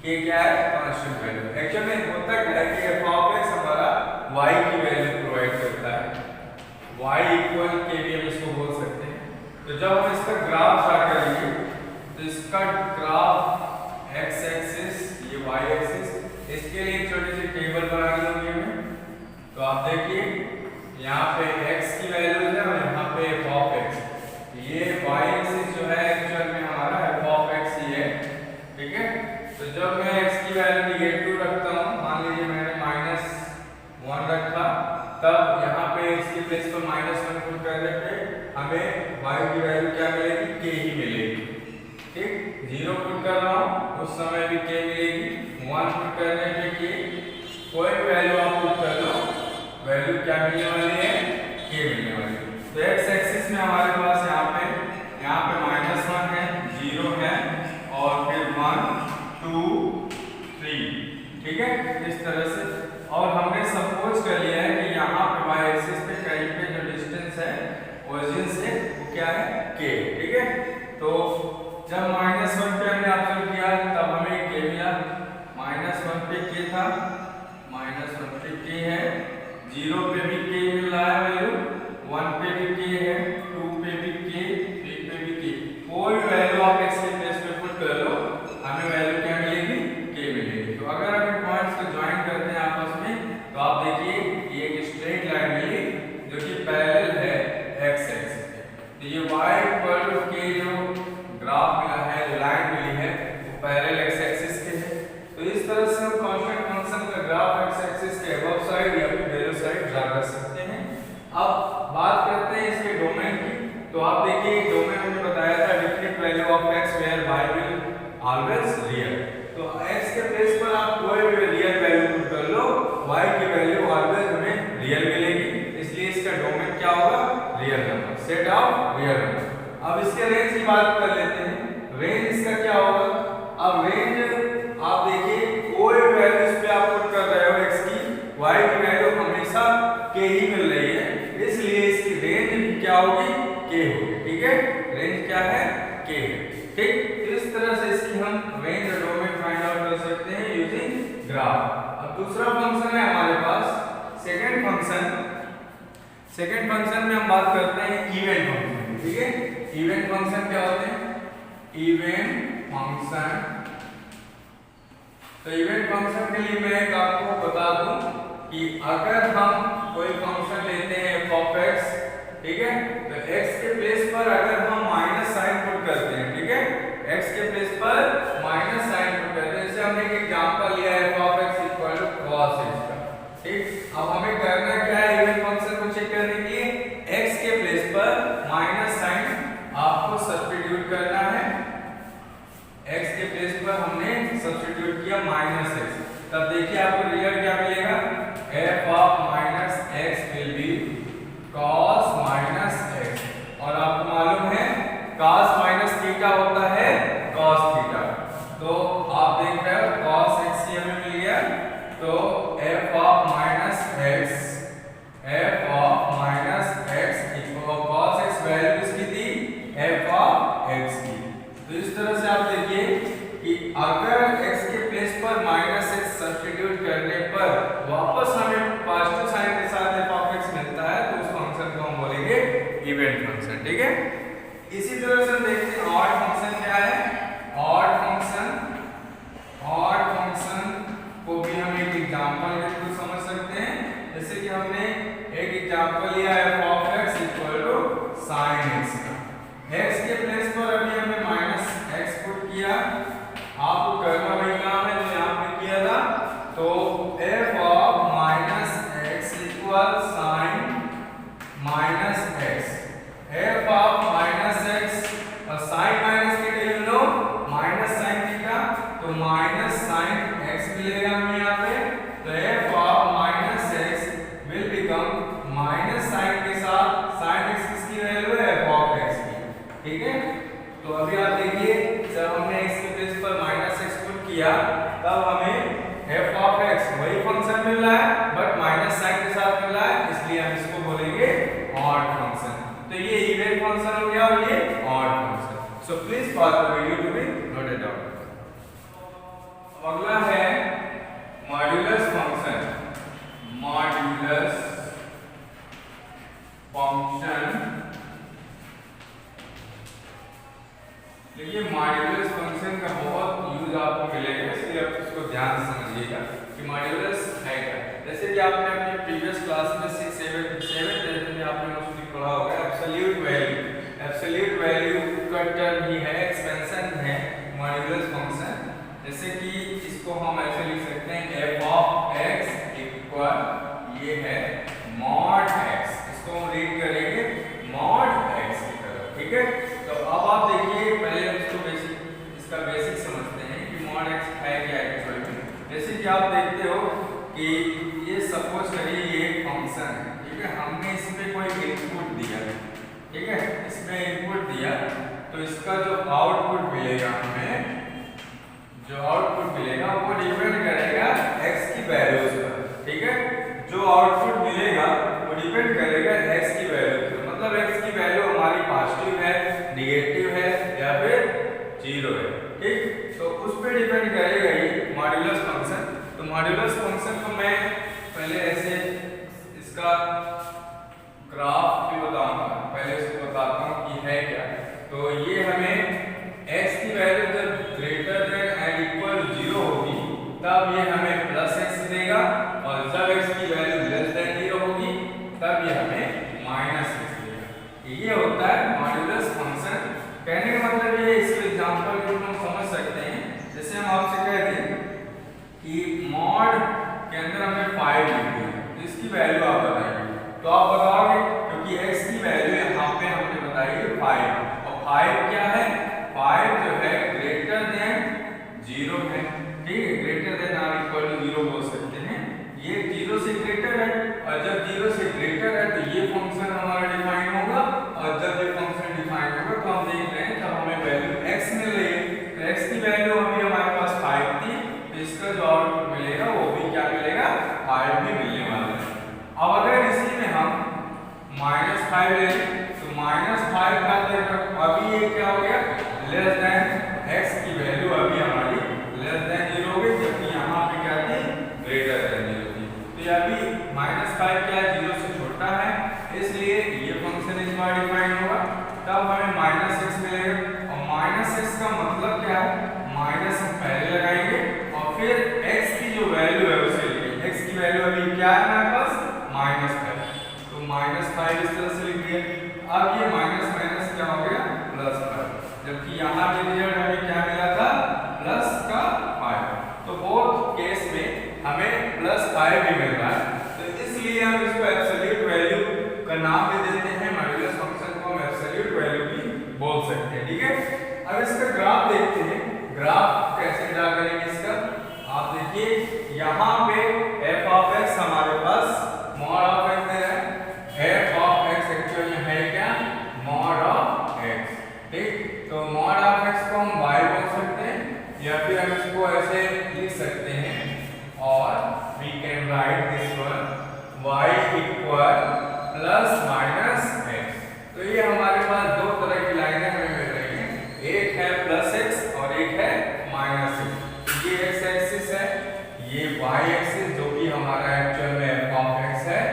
के क्या है कांस्टेंट वैल्यू। एक्चुअल में होता क्या है कि f ऑफ x हमारा y की वैल्यू प्रोवाइड करता है, y इक्वल के भी हम इसको बोल सकते हैं। तो जब हम इसका ग्राफ ड्रा करेंगे तो इसका ग्राफ x एक्सिस ये y एक्सिस, इसके लिए एक छोटी सी टेबल बना ली होगी हमें। तो आप देखिए यहाँ पे x की वैल्यूज है और यहाँ पे f ऑफ x, ये y एक्सिस जो है एक्चुअल में हमारा f ऑफ x ही है, ठीक है। तो जब मैं x की वैल्यू नेगेटिव रखता हूँ, मान लीजिए मैंने -1 रखा, तब यहाँ पे इसके प्लेस पर -1 पुट करने पे हमें y की वैल्यू क्या मिलेगी, k ही मिलेगी, ठीक। 0 पुट कर रहा हूँ उस समय भी k मिलेगी, 1 पुट करने पे k, कोई वैल्यू आप पुट कर लो, वैल्यू क्या मिलने वाली है, k मिलने वाली है। तो x एक्सिस में हमारे पास यहाँ पे -1 है, 0 है और फिर 1 2 3, ठीक है, इस तरह से। और हमने सपोज कर लिया है कि यहाँ पे y एक्सिस पे कहीं पे जो डिस्टेंस है ओरिजिन से वो क्या है, k, ठीक है। तो जब -1 पे हमने ऑब्जर्व किया तब हमें k मिला, -1 पे k था, -1 पे k है, 0 पे भी k मिल रहा है वैल्यू, 1 पे भी k है, 2 पे भी k, 3 पे भी k, कोई वैल्यू आप x के प्लेस पे पुट कर लो, हमें वैल्यू क्या मिलेगी, k मिलेगी। तो अगर हम पॉइंट्स को ज्वाइन करते हैं आपस में तो आप देखिए ये एक स्ट्रेट लाइन मिली जो कि पैरेलल है x एक्सिस पे। तो ये y इक्वल टू k जो ग्राफ मिला है, जो लाइन मिली है वो पैरेलल x एक्सिस के है। तो इस तरह से हम कांस्टेंट फंक्शन का ग्राफ x एक्सिस के अबव साइड या फिर बिलो साइड ड्रा कर सकते हैं। अब बात करते हैं इसके डोमेन की। तो आप देखिए डोमेन हमने बताया था different value of x where y will always real. तो x के प्लेस पर आप कोई भी रियल वैल्यू पुट कर लो, y की वैल्यू ऑलवेज हमें रियल मिलेगी, इसलिए इसका डोमेन क्या होगा, real number, set of real number. अब इसके रेंज की बात कर लेते हैं, रेंज इसका क्या होगा। अब रेंज आप देखिए कोई वैल्यू इस पे आप पुट कर रहे हो x की, y की वैल्यू हमेशा k ही मिल रही है, इसलिए इसकी रेंज क्या होगी, k होगी, ठीक है। रेंज क्या है, k है, ठीक। इस तरह से इसकी हम रेंज और डोमेन फाइंड आउट कर सकते हैं यूजिंग ग्राफ। अब दूसरा फंक्शन है हमारे पास सेकंड फंक्शन। सेकंड फंक्शन में हम बात करते हैं इवेंट फंक्शन, ठीक है। इवेंट फंक्शन क्या होते हैं, इवेंट फंक्शन। तो इवेंट फंक्शन के लिए मैं एक आपको बता दूं कि अगर हम कोई फंक्शन लेते हैं f ऑफ x, ठीक है, तो x के प्लेस पर अगर हम माइनस साइन पुट करते हैं, ठीक है, x के प्लेस पर माइनस साइन पुट करते हैं। जैसे हमने एक एग्जांपल लिया है f of x equal to cos x का, ठीक। अब हमें करना क्या है, इवेंट फंक्शन को चेक करने के लिए x के प्लेस पर माइनस साइन आपको सब्स्टिट्यूट करना है। x के प्लेस पर हमने सब्स्टिट्यूट किया -x, तब देखिए आपको रिजल्ट क्या मिलेगा, f of -x will be cos -x, और आपको मालूम है cos माइनस थीटा होता है cos थीटा। तो आप देख रहे हो cos x ही हमें मिल गया, तो f of -x, f of -x equal cos x value किसकी थी, f ऑफ x की। तो इस तरह से आप देखिए कि अगर x के प्लेस पर -x सब्स्टिट्यूट करने पर वापस हमें पॉजिटिव साइन के साथ f ऑफ x मिलता है, तो उस फंक्शन को हम बोलेंगे इवेंट फंक्शन, ठीक है। इसी तरह से देखते हैं ऑड फंक्शन क्या है। ऑड फंक्शन को भी हम एक एग्जांपल के थ्रू समझ सकते हैं। जैसे कि हमने एक एग्जांपल लिया है f of x equal to sin x का, x के प्लेस पर अभी हमने -x पुट किया, आपको करना वही काम है जो यहाँ पे किया था। तो f of -x equal sin -x, f of -x और sin minus theta you know minus sin theta, तो -sin x मिलेगा हमें यहाँ पे। तो f of -x will become -sin के साथ sin x किसकी वैल्यू है, f ऑफ x की, ठीक है। तो अभी आप देखिए जब हमने x के प्लेस पर -x पुट किया तब हमें f ऑफ x वही फंक्शन मिल रहा है बट -sin के साथ मिल रहा है, इसलिए हम इसको बोलेंगे ऑड फंक्शन। तो ये इवेंट फंक्शन हो गया और ये odd function. So please pause the video to be noted down. अगला है मॉड्यूलस फंक्शन। मॉड्यूलस फंक्शन, देखिए मॉड्यूलस फंक्शन का बहुत यूज आपको मिलेगा, इसलिए आप इसको ध्यान से समझिएगा कि मॉड्यूलस है क्या। जैसे कि आपने अपने प्रीवियस क्लास में 7th में आपने मोस्टली पढ़ा होगा एब्सोल्यूट वैल्यू। एब्सोल्यूट वैल्यू का टर्म ही है, एक्सपेंशन है मॉड्यूलस फंक्शन। जैसे कि इसको हम ऐसे लिख सकते हैं f ऑफ x इक्वल ये है मॉड x, इसको हम रीड करेंगे मॉड x की तरह, ठीक है। तो अब आप देखिए पहले हम इसका बेसिक समझते हैं कि मॉड x है क्या एक्चुअली। जैसे कि आप देखते हो कि ये सपोज करिए ये एक फंक्शन है, ठीक है। हमने इसमें कोई इनपुट दिया, ठीक है, इसमें इनपुट दिया तो इसका जो आउटपुट मिलेगा हमें, जो आउटपुट मिलेगा वो डिपेंड करेगा x की वैल्यूज पर, ठीक है। जो आउटपुट मिलेगा वो डिपेंड करेगा x की वैल्यू पर, मतलब x की वैल्यू हमारी पॉजिटिव है, नेगेटिव है या फिर 0 है, ठीक। तो उस पर डिपेंड करेगा ये मॉड्यूलस फंक्शन। तो मॉड्यूलस फंक्शन को मैं पहले ऐसे इसका ग्राफ भी बताऊंगा, पहले इसको बताता हूँ कि है क्या। तो ये हमें x की वैल्यू जब ग्रेटर देन एंड इक्वल 0 होगी तब ये हमें प्लस x देगा, और जब x की वैल्यू लेस देन 0 होगी तब ये हमें माइनस x देगा। ये होता है मॉड्यूलस फंक्शन। कहने का मतलब ये, इसके एग्जांपल को हम समझ सकते हैं। जैसे हम आपसे कह दें कि मॉड के अंदर हमने 5 लिख दिया, तो इसकी वैल्यू आप बताइए, तो आप बताओगे क्योंकि x की वैल्यू यहाँ पे हमने बताई है 5, और 5 क्या है, 5 जो है ग्रेटर देन 0 है, ठीक है। ग्रेटर देन और इक्वल टू 0 बोल सकते हैं, ये 0 से ग्रेटर है, और जब 0 से ग्रेटर है तो ये फंक्शन हमारा डिफाइन होगा, और जब ये फंक्शन डिफाइन होगा तो हम देख रहे हैं जब हमें वैल्यू x मिल रही है, तो x की वैल्यू अभी हमारे पास 5 थी, तो इसका जो आउटपुट मिलेगा वो भी क्या मिलेगा, 5 भी मिलने वाला है। अब अगर इसी में हम -5 ले लें तो -5 का अभी ये क्या हो गया, लेस देन x की वैल्यू अभी हमारी लेस देन 0 हो गई, जबकि यहाँ पे क्या थी, ग्रेटर देन 0 थी। तो ये अभी -5 क्या है, 0 से छोटा है, इसलिए ये फंक्शन इस बार डिफाइन होगा, तब हमें -x मिलेगा। और -x का मतलब क्या है, माइनस हम पहले लगाएंगे और फिर x की जो वैल्यू है उसे लिखेंगे। x की वैल्यू अभी क्या है हमारे पास, -5, तो -5 इस तरह से लिख दिया। अब ये माइनस माइनस क्या हो गया, +5, जबकि यहाँ पे रिजल्ट हमें क्या मिला था, +5। तो बोथ केस में हमें +5 भी मिल रहा है, तो इसलिए हम इसको एब्सोल्यूट वैल्यू का नाम भी देते हैं, मॉड्यूलस फंक्शन को हम एब्सोल्यूट वैल्यू भी बोल सकते हैं, ठीक है। अब इसका ग्राफ देखते हैं, ग्राफ कैसे ड्रा करेंगे इसका। आप देखिए यहाँ पे f ऑफ x हमारे पास मॉड ऑफ x दे रहा है, f ऑफ x एक्चुअल में है क्या, मॉड ऑफ x, ठीक। तो मॉड ऑफ x को हम y बोल सकते हैं, या फिर हम इसको ऐसे लिख सकते हैं, और we can write this one y equal ±x। तो ये हमारे पास दो तरह की लाइनें हमें मिल रही हैं, एक है +x और एक है -x। ये x एक्सिस है, ये y एक्सिस जो कि हमारा एक्चुअल में f ऑफ x है,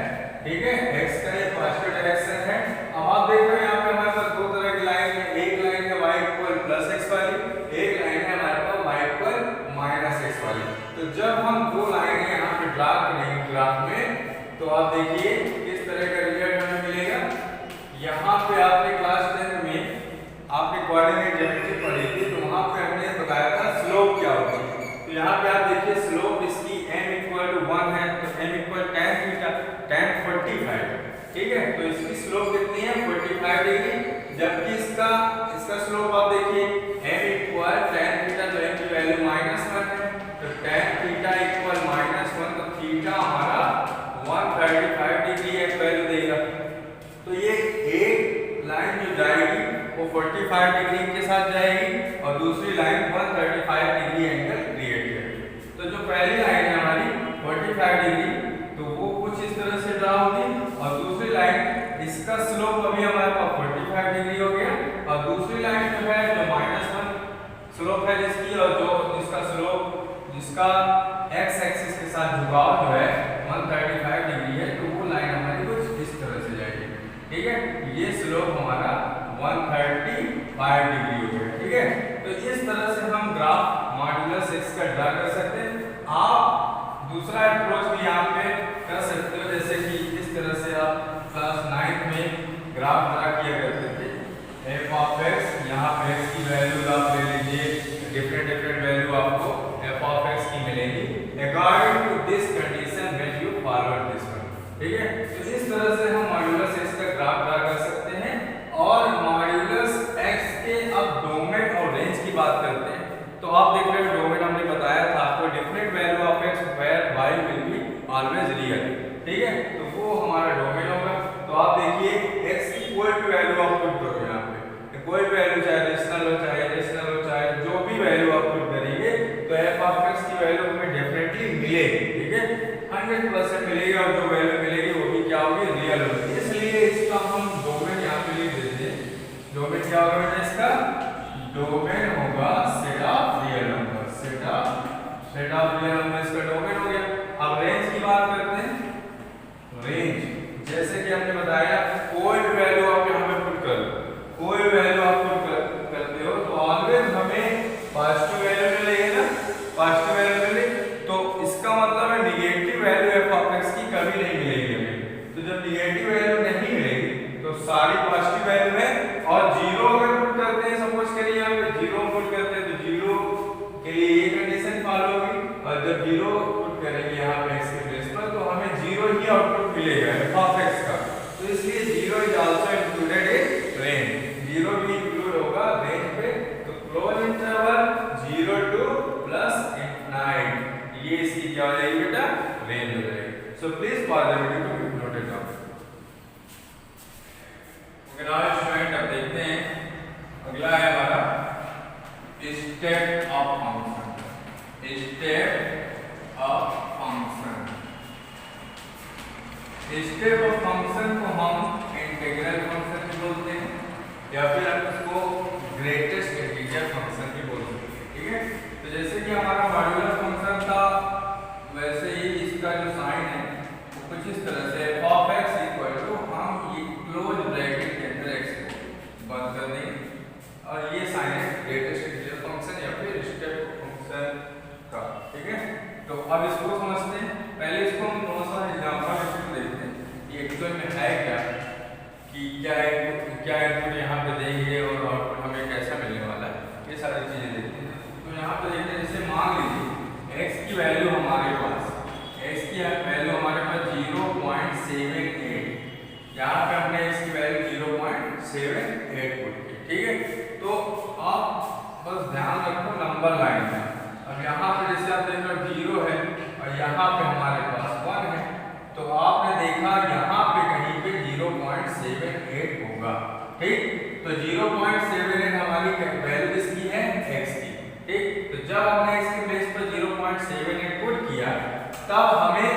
ठीक है। x का ये पॉजिटिव डायरेक्शन है। अब आप देख रहे हैं यहाँ पे हमारे पास दो तरह की लाइन है, एक लाइन है y इक्वल +x वाली, एक लाइन है हमारे पास y इक्वल -x वाली। तो जब हम दो लाइनें यहाँ पे ड्रा करेंगे ग्राफ में, तो आप देखिए किस तरह का रिजल्ट हमें मिलेगा। यहाँ पे आपने क्लास 10 में आपने कोऑर्डिनेट ज्योमेट्री पढ़ी थी, तो वहाँ पे हमने बताया था स्लोप क्या होगी। तो यहाँ पे आप देखिए स्लोप इसकी m इक्वल टू 1 है, तो m equal tan theta, tan 45, ठीक है। तो इसकी स्लोप कितनी है, 45 डिग्री, जबकि इसका स्लोप आप देखिए m इक्वल tan थीटा, तो m की वैल्यू -1 है, तो tan थीटा इक्वल -1, तो थीटा हमारा 135 डिग्री एक वैल्यू देगा। तो ये एक लाइन जो जाएगी वो 45 डिग्री के साथ जाएगी, और दूसरी लाइन 135 डिग्री एंगल क्रिएट करेगी। तो जो पहली लाइन है हमारी 45 डिग्री, तो वो कुछ इस तरह से ड्रा होगी, और दूसरी लाइन इसका स्लोप अभी हमारे पास 45 डिग्री हो गया, और दूसरी लाइन जो है जो -1 स्लोप है जिसकी, और जो जिसका स्लोप उसका एक्स एक्सिस के साथ झुकाव जो है 135 डिग्री है, तो वो लाइन हमारी कुछ इस तरह से जाएगी। ठीक है, ये स्लोप हमारा 135 डिग्री हो गया। ठीक है, तो इस तरह से हम ग्राफ मॉड्यूलस एक्स का ड्रा कर सकते हैं। आप दूसरा अप्रोच भी यहाँ पे कर सकते हो, जैसे कि इस तरह से आप क्लास 9 में ग्राफ ड्रा किया करते थे। एफ ऑफ एक्स, यहाँ पे एक्स की वैल्यू आप ले लीजिए, डिफरेंट वैल्यू आपको एफ ऑफ एक्स की मिलेगी according to this condition when you forward this one. ठीक है, तो इस तरह से हम मॉड्यूलस एक्स का ग्राफ ड्रा कर सकते हैं। और मॉड्यूलस एक्स के अब डोमेन और रेंज की बात करते हैं, तो आप देख रहे हो डोमेन हमने बताया था आपको, different value of x where y will be always real. ठीक है, तो वो हमारा डोमेन होगा। तो आप देखिए एक्स की कोई भी वैल्यू आप पुट करो, यहाँ पे कोई भी वैल्यू चाहे रेशनल हो चाहे इरेशनल हो चाहे जो भी वैल्यू आप पुट करेंगे, तो एफ ऑफ एक्स की वैल्यू हमें डेफिनेटली मिलेगी। ठीक है, 100% मिलेगी, और जो वैल्यू मिलेगी वो भी क्या होगी, रियल होगी। इसलिए इसका हम डोमेन यहाँ पे लिख देते हैं। डोमेन क्या होगा बेटा, इसका डोमेन होगा set of real number, set of real number इसका डोमेन हो गया। अब रेंज की बात करते हैं। रेंज जैसे कि हमने बताया, कोई भी वैल्यू आप यहाँ पे पुट कर लो, कोई वैल्यू आप पुट करते हो तो ऑलवेज हमें पॉजिटिव वैल्यू मिलेगी ना, पॉजिटिव वैल्यू मिलेगी। तो इसका मतलब है negative value F of x की कभी नहीं मिलेगी हमें। तो जब निगेटिव वैल्यू नहीं मिलेगी तो सारी पॉजिटिव वैल्यू है, और जीरो अगर पुट करते हैं, सपोज करिए यहाँ पे जीरो पुट करते हैं, तो जीरो के लिए ये कंडीशन फॉलो होगी, और जब जीरो पुट करेंगे यहाँ पे एक्स के प्लेस पर, तो हमें जीरो ही आउटपुट मिलेगा एफ ऑफ एक्स का। तो इसलिए zero is also included in range, zero भी इंक्लूड होगा रेंज पे। तो क्लोज इंटरवल 0 to +9, ये इसकी क्या हो जाएगी बेटा, रेंज हो जाएगी। So please pause the video to note it down. Okay now student, अब देखते हैं अगला है हमारा step of function. Step of function, step of function को हम इंटीग्रल फंक्शन भी बोलते हैं, या फिर हम उसको ग्रेटेस्ट इंटीजर फंक्शन भी बोल सकते हैं। ठीक है, तो जैसे कि हमारा मॉड्यूलस फंक्शन था, वैसे ही इसका जो साइन है वो कुछ इस तरह से f of x equal to, हम ये क्लोज ब्रैकेट के अंदर एक्स को बंद कर देंगे, और ये साइन है ग्रेटेस्ट इंटीजर फंक्शन या फिर स्टेप फंक्शन का। ठीक है, तो अब इसको समझते हैं। पहले इसको हम थोड़ा सा एग्जांपल देखते हैं कि एक्चुअल में है क्या, कि क्या इनपुट यहाँ पे देंगे और आउटपुट हमें कैसा मिलने वाला है, ये सारी चीजें देखते हैं। तो यहाँ पे देखते हैं, जैसे मान लीजिए एक्स की वैल्यू हमारे पास, एक्स की वैल्यू हमारे पास 0.78, यहाँ पे हमने एक्स की वैल्यू 0.78 पुट की। ठीक है, तो आप बस ध्यान रखो नंबर लाइन में। अब यहाँ पे जैसे आप देख रहे 0 है और यहाँ पे हमारे पास 1 है, तो आपने देखा यहाँ पे कहीं पे 0.78 होगा। ठीक, तो 0.78 हमारी वैल्यू किसकी है, x की। ठीक, तो जब हमने x के प्लेस पर 0.78 पुट किया, तब हमें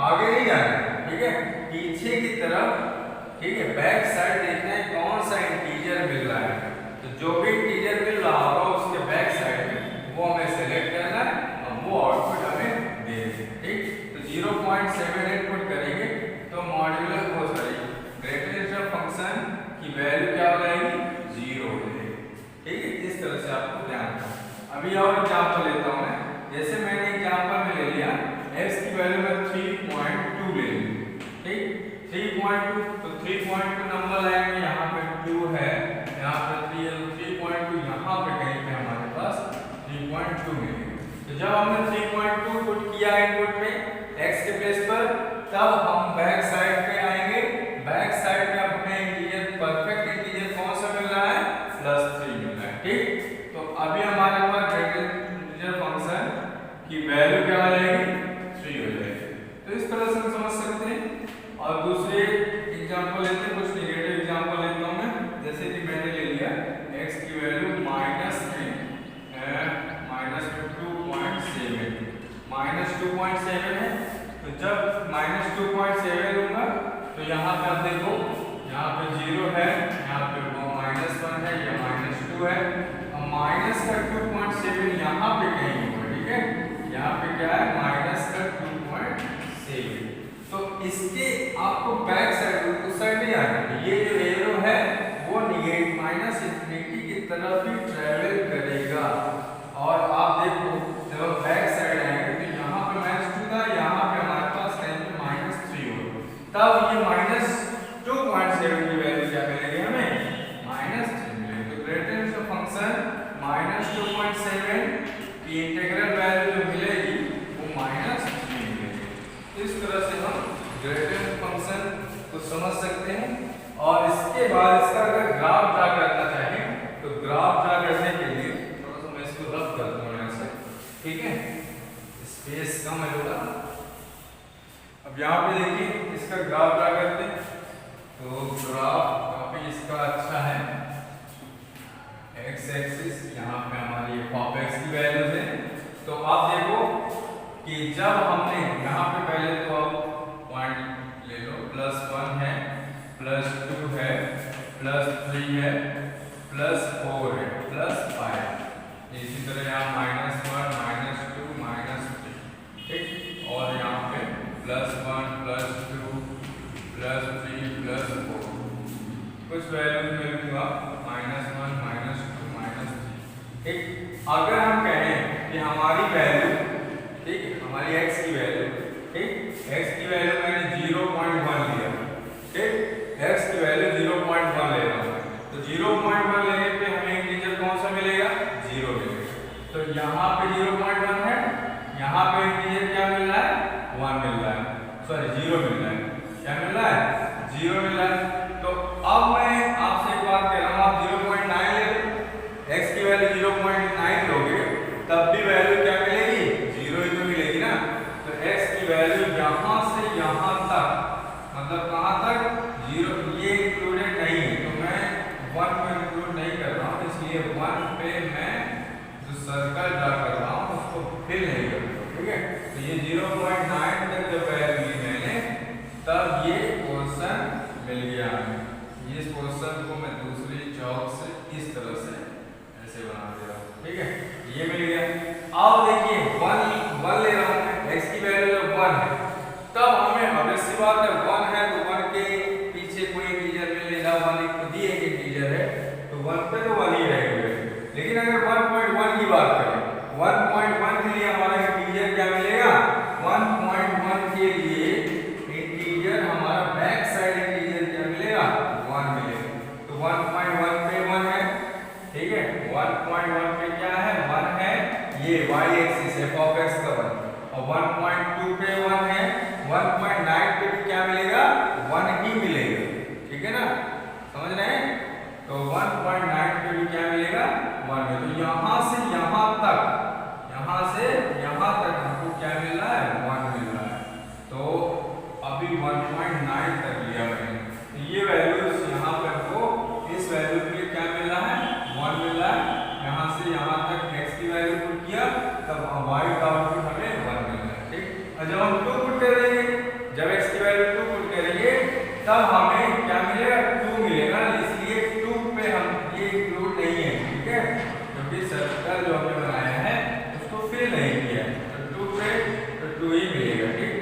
आगे नहीं जाना है। ठीक है, पीछे की तरफ, ठीक है, बैक साइड देखना है कौन सा इंटीजर मिल रहा है। तो जो भी इंटीजर मिल रहा होगा उसके बैक साइड में वो हमें सेलेक्ट करना है और वो आउटपुट हमें दे दें। ठीक, तो 0.78 पुट करेंगे तो मॉड्यूलस हो जाएगी ग्रेटेस्ट फंक्शन की वैल्यू क्या हो जाएगी, 0 हो जाएगी। ठीक है, इस तरह से आपको ध्यान रखना। अभी और एग्जांपल लेता हूं मैं, जैसे मैंने एग्जांपल में ले लिया x की वैल्यू में 3.2 ले ली। ठीक, 3.2, तो 3.2 नंबर लाइन में यहाँ पे 2 है, यहाँ पे 3 है, 3.2 यहाँ पे कहीं पे हमारे पास 3.2 मिलेगा। तो जब हमने 3.2 पुट किया इनपुट में x के प्लेस पर, तब हम बैक साइड पे आएंगे। बैक साइड में अपने इंटीजर, परफेक्ट इंटीजर कौन सा मिल रहा है, +3 मिल रहा है। ठीक, तो अभी हमारे पास ग्रेटेस्ट इंटीजर फंक्शन की वैल्यू क्या आ जाएगी, 3 हो जाएगी। तो इस तरह से हम समझ सकते हैं। और दूसरे एग्जांपल लेते हैं, कुछ नेगेटिव एग्जांपल लेता हूं मैं, जैसे कि मैंने ले लिया x की वैल्यू -2.7, -2.7 है। तो जब -2.7 लूंगा तो यहाँ पे आप देखो, यहाँ पे 0 है, यहाँ पे -1 है, या -2 है, और माइनस का 2.7 यहाँ पे कहीं होगा। ठीक है, यहाँ पे तरफ ही ट्रेवल करेगा। और आप देखो जब हम बैक साइड आएंगे तो यहाँ पे -2 था, यहाँ पे हमारे पास टाइम पे -3 होगा, तब ये -2.7 की वैल्यू क्या मिलेगी हमें? -3 मिलेगी। तो ग्रेडियंट ऑफ फंक्शन -2.7 की इंटीग्रल वैल्यू जो मिलेगी वो -3 मिलेगी। इस तरह से हम ग्रेडियंट फंक्शन को समझ सकते हैं। और इसके बाद इसका अगर ग्राफ ड्रा करना चाहें तो ग्राफ ड्रा करने के लिए थोड़ा सा मैं इसको रफ कर दूंगा ऐसे, ठीक है, स्पेस कम है थोड़ा। अब यहाँ पे देखिए इसका ग्राफ ड्रा करते हैं। तो ग्राफ काफी इसका अच्छा है। एक्स एक्सिस यहाँ पे हमारी f(x) की वैल्यूज है। तो आप देखो कि जब हमने यहाँ पे पहले तो आप पॉइंट ले लो, +1 है, +2 है, +3 है, +4 है, +5। इसी तरह यहाँ -1, -2, -3, ठीक। और यहाँ पे +1, +2, +3, +4 कुछ वैल्यूज में लूंगा, -1, -2, -3, ठीक। अगर हम कहें कि हमारी वैल्यू, ठीक, हमारी x की वैल्यू, ठीक, x की वैल्यू मैंने 0.1 लिया, ठीक, x की वैल्यू 0.1 ले रहा हूँ। तो 0.1 लेने पे हमें इंटीजर कौन सा मिलेगा? 0 मिलेगा। तो यहाँ पे 0.1 है, यहाँ पे इंटीजर क्या मिल रहा है? 1 मिल रहा है, सॉरी 0 मिल रहा है। क्या मिल रहा है? 0 मिल रहा है। तो अब मैं आपसे एक बात कह रहा हूँ, आप 0.9 ले लो, x की वैल्यू 0.9 लोगे तब भी वैल्यू क्या मिलेगी? 0 ही तो मिलेगी ना। तो x की वैल्यू यहाँ से यहाँ तक, मतलब कहाँ तक? 0, ये इंक्लूडेड नहीं है, तो मैं 1 को इंक्लूड नहीं कर रहा हूँ, इसलिए 1 पे मैं जो सर्कल ड्रा कर रहा हूँ उसको फिल नहीं कर रहा हूँ, ठीक है। तो ये 0.9 तक जब वैल्यू ली मैंने तब ये पोर्शन मिल गया हमें। इस पोर्शन को मैं दूसरी चौक से इस तरह से ऐसे बना दे रहा हूँ, ठीक है, ये मिल गया। अब देखिए 1 ले रहा हूँ, x की वैल्यू जब 1 है तब हमें ऑब्वियसली बात है 1 है तो 1 के पीछे कोई इंटीजर मिल लेगा, 1 खुद ही एक इंटीजर है तो 1 पे तो 1 ही रहेगा। लेकिन अगर 1.1 की बात करें, 1.1 के लिए हमारा इंटीजर क्या मिलेगा? 1.1 के लिए इंटीजर हमारा बैक साइड इंटीजर क्या मिलेगा? 1 मिलेगा। तो 1.1 पे 1 है, ठीक है, 1.1 पे क्या है? 1 है, ये y एक्सिस f(x) का 1, और 1.2 पे 1 है, 1.9 पे भी क्या मिलेगा? 1 ही मिलेगा, ठीक है ना, समझ रहे हैं। तो 1.9 पे भी क्या मिलेगा? 1 है। तो यहाँ से यहाँ तक, यहाँ से यहाँ तक हमको क्या मिल रहा है? 1 मिल रहा है। तो अभी 1.9 तक लिया मैंने, तो ये वैल्यूज यहाँ पर को इस वैल्यू के लिए क्या मिल रहा है? 1 मिल रहा है। यहाँ से यहाँ तक x की वैल्यू पुट किया तब y का आउटपुट हमें 1 मिल रहा है, ठीक। और जब हम 2 पुट करेंगे, जब x की वैल्यू 2 पुट करेंगे तब हमें क्या मिलेगा? 2 मिलेगा, इसलिए 2 पे हम ये इंक्लूड नहीं है, ठीक है, क्योंकि सर्कल जो हमने बनाया है उसको फिल नहीं किया है। तो 2 पे तो 2 ही मिलेगा, ठीक।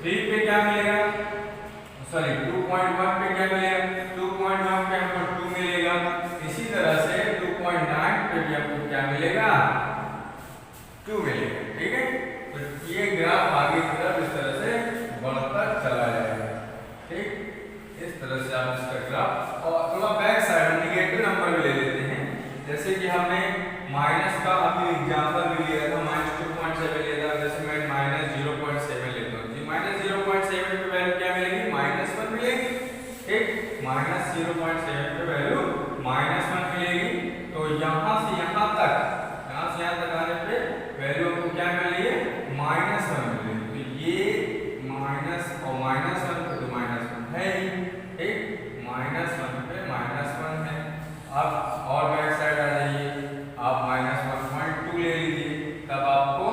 3 पे क्या मिलेगा? सॉरी 2.1 पे क्या मिलेगा? 2.1 पे हमको 2 मिलेगा। इसी तरह से 2.9 पे भी हमको क्या मिलेगा? 2 मिलेगा, ठीक है। तो ये ग्राफ आगे की तरफ इस तरह से बढ़ता चला जाएगा, ठीक। इस तरह से आप इसका ग्राफ, और थोड़ा बैक साइड नेगेटिव नंबर भी ले लेते हैं, जैसे कि हमने माइनस का अभी एग्जांपल भी लिया था, -2.7 लिया था, जैसे मैं -0.7 लेता हूँ, -0.7 पे वैल्यू क्या मिलेगी? -1 मिलेगी, ठीक, -0.7 पे वैल्यू -1 मिलेगी। तो यहाँ से यहाँ तक आने पे वैल्यू हमको क्या मिल रही है? -1 मिल रही है। तो ये माइनस और -1 पे तो -1 है ही, ठीक, -1 पे -1 है। अब और बैक साइड आ जाइए, आप -1.2 ले लीजिए, तब आपको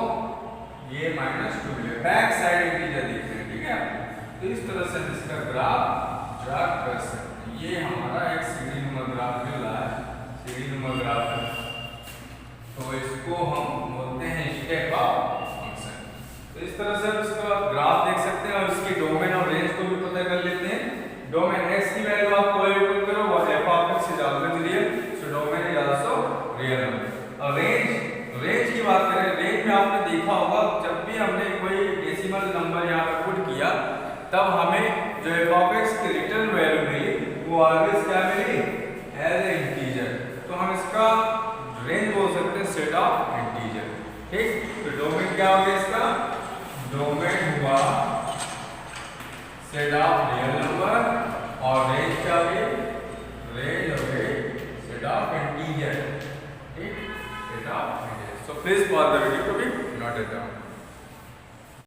ये -2 मिलेगा। बैक साइड इंटीजर दिख रहे हैं, ठीक है। तो इस तरह से इसका ग्राफ ड्रा कर सकते हैं। ये हमारा एक सीढ़ीनुमा ग्राफ मिल रहा है, सीढ़ीनुमा ग्राफ है, तो इसको हम बोलते हैं स्टेप अप फंक्शन। तो इस तरह से हम इसका ग्राफ देख सकते हैं और इसकी डोमेन और रेंज को भी पता कर लेते हैं। डोमेन x की वैल्यू आप कोई भी पुट करो, वो f(x) is always real, so domain is also भी हमने कोई डेसिमल नंबर यहाँ पर पुट किया तब हमें जो f ऑफ x की रिटर्न वैल्यू मिली वो ऑलवेज क्या मिली एज ए इंटीजर। तो हम इसका रेंज बोल सकते हैं सेट ऑफ इंटीजर। ठीक, तो डोमेन क्या हो गया इसका, डोमेन हुआ सेट ऑफ रियल नंबर और रेंज क्या हो गई, रेंज हो गई सेट ऑफ इंटीजर। ठीक, set of integer. So please pause the video to be noted down.